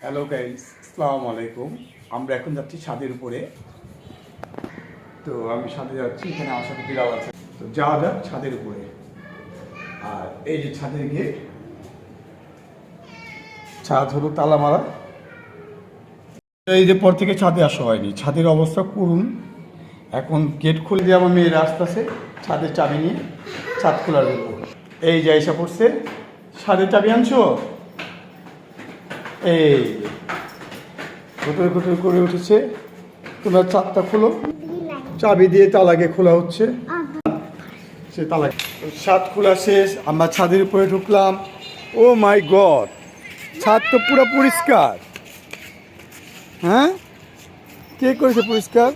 Hello guys, আসসালামু আলাইকুম। আমরা এখন যাচ্ছি ছাদের উপরে। তো আমি ছাদে যাচ্ছি, এখানে আমার সাথে বিড়াল আছে। তো যাওয়া যাক ছাদের উপরে। আর এই যে ছাদের গেট, ছাদ হলো তালা মারা। এই যে পর থেকে ছাদে আসা হয়নি, ছাদের অবস্থা করুন। এখন গেট খুলে দিয়ে আমার মেয়ের আসতেছে ছাদের চাবি নিয়ে, ছাদ খোলার জন্য। এই যে এসে পড়ছে, ছাদের চাবি আনছো? এই ঘটর ঘটর করে উঠেছে। তোমরা ছাদটা খোলো, চাবি দিয়ে তালাকে খোলা হচ্ছে। সে তালা, ছাদ খোলা শেষ, আমরা ছাদের উপরে ঢুকলাম। ও মাই গড, ছাদ তো পুরো পরিষ্কার। হ্যাঁ, কে করেছে পরিষ্কার?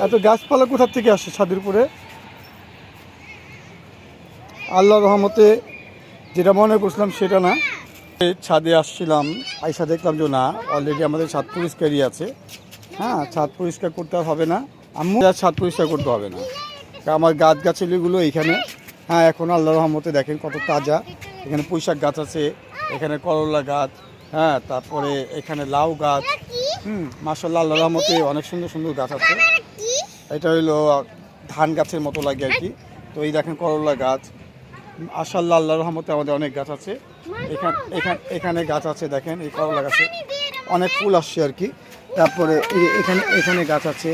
এত গাছপালা কোথা থেকে আসছে ছাদের উপরে? আল্লাহর রহমতে যেটা মনে করছিলাম সেটা না। ছাদে আসছিলাম, আইসা দেখলাম যে না, অলরেডি আমাদের ছাদ পরিষ্কারই আছে। হ্যাঁ, ছাদ পরিষ্কার করতে হবে না, আম্মু ছাদ পরিষ্কার করতে হবে না। আমার গাছগাছালিগুলো এইখানে, হ্যাঁ, এখন আল্লাহর রহমতে দেখেন কত তাজা। এখানে পুঁইশাক গাছ আছে, এখানে করলা গাছ, হ্যাঁ, তারপরে এখানে লাউ গাছ। মাশাআল্লাহ, আল্লাহর রহমতে অনেক সুন্দর সুন্দর গাছ আছে। এটা হইলো ধান গাছের মতো লাগে আর কি। তো এই দেখেন করলা গাছ। মাশাআল্লাহ, আল্লাহর রহমতে আমাদের অনেক গাছ আছে। এখানে গাছ আছে, দেখেন এই করলা গাছে অনেক ফুল আসছে আর কি। তারপরে এখানে গাছ আছে,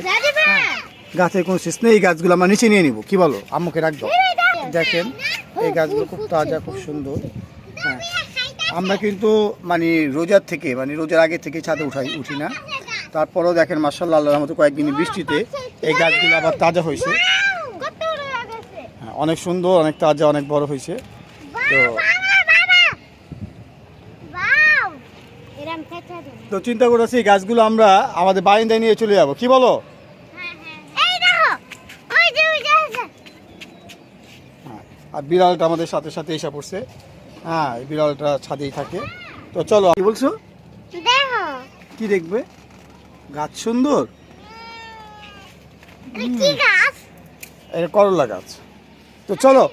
গাছের কোনো শেষ নেই। এই গাছগুলো আমরা নিচে নিয়ে নিব, কি বলো? আম্মুকে রাখবো। দেখেন এই গাছগুলো খুব তাজা, খুব সুন্দর। হ্যাঁ, আমরা কিন্তু রোজার আগে থেকে ছাদে উঠি না। তারপরেও দেখেন মাশাআল্লাহ, আল্লাহর রহমতে কয়েকদিন বৃষ্টিতে এই গাছগুলো আবার তাজা হয়েছে। হ্যাঁ, অনেক সুন্দর, অনেক তাজা, অনেক বড় হয়েছে। তো চিন্তা করেছি এই গাছগুলো আমরা আমাদের বারান্দায় নিয়ে চলে যাবো, কি বলো? আর বিড়ালটা আমাদের সাথে সাথে এসে পড়ছে। হ্যাঁ, এই বিড়ালটা ছাদেই থাকে। তো চলো, কি বলছো? কি দেখবে? গাছ সুন্দর, এটা করলা গাছ। তো চলো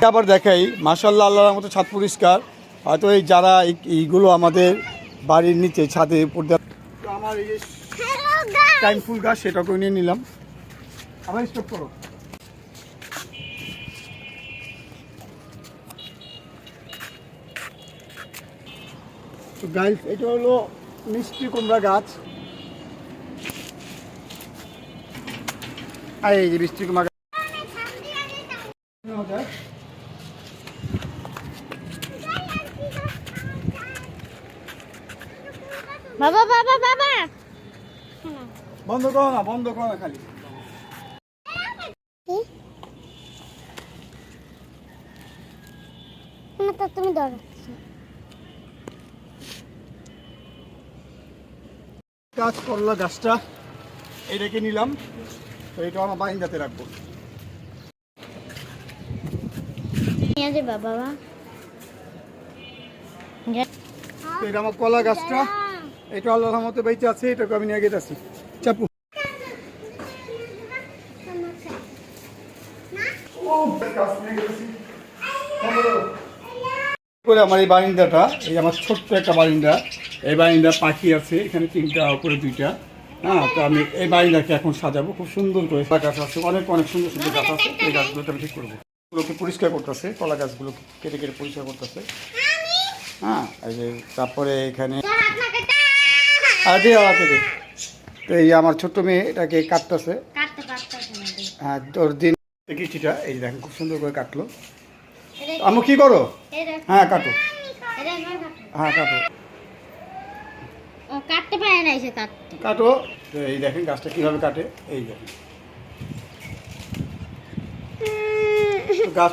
আবার দেখাই। মাশাআল্লাহ, আল্লাহর মতো ছাদ পরিষ্কার। হয়তো এই যারা এইগুলো আমাদের বাড়ির নিচে ছাদে উপর দেওয়া। তো আমার এই যে টাইম ফুল গাছ, সেটাকেও নিয়ে নিলাম। আবার স্টপ করো। তো গাইস, এটা হলো মিষ্টি কুমড়া গাছ। আর এই যে মিষ্টি কুমড়া গাছ, বাবা বাবা বাবা বন্ধ করো না খালি। তুমি ধরো। গাছ করলা গাছটা এটাকে নিলাম। তো এটা আমার বারান্দাতে রাখবো। বাবা, এটা আমার কলা গাছটা, এটা আল্লাহর রহমতে বেঁচে আছে। এটাকে আমি নিয়ে গেছি চাপু করে। আমার এই বারিন্দাটা, এই আমার ছোট্ট একটা বারিন্দা। এই বারিন্দা পাখি আছে এখানে 3টা, উপরে 2টা। হ্যাঁ, তো আমি এই বারিন্দাকে এখন সাজাবো খুব সুন্দর করে। গাছ আছে অনেক সুন্দর সুন্দর গাছ আছে। এই গাছগুলোকে আমি ঠিক করবো, এগুলোকে পরিষ্কার করতেছে, কলা গাছগুলো কেটে কেটে পরিষ্কার করতেছে। হ্যাঁ, এই যে তারপরে এখানে তো এই আমার ছোট্ট মেয়ে এটাকে কাটতেছে। হ্যাঁ, তোর দিন কিছুটা এই দেখেন খুব সুন্দর করে কাটলো। আমি কি করো? হ্যাঁ, কাটো। হ্যাঁ, কাটো, কাটতে পারে না, এসে কাটো। তো এই দেখেন গাছটা কিভাবে কাটে। এই দেখেন গাছ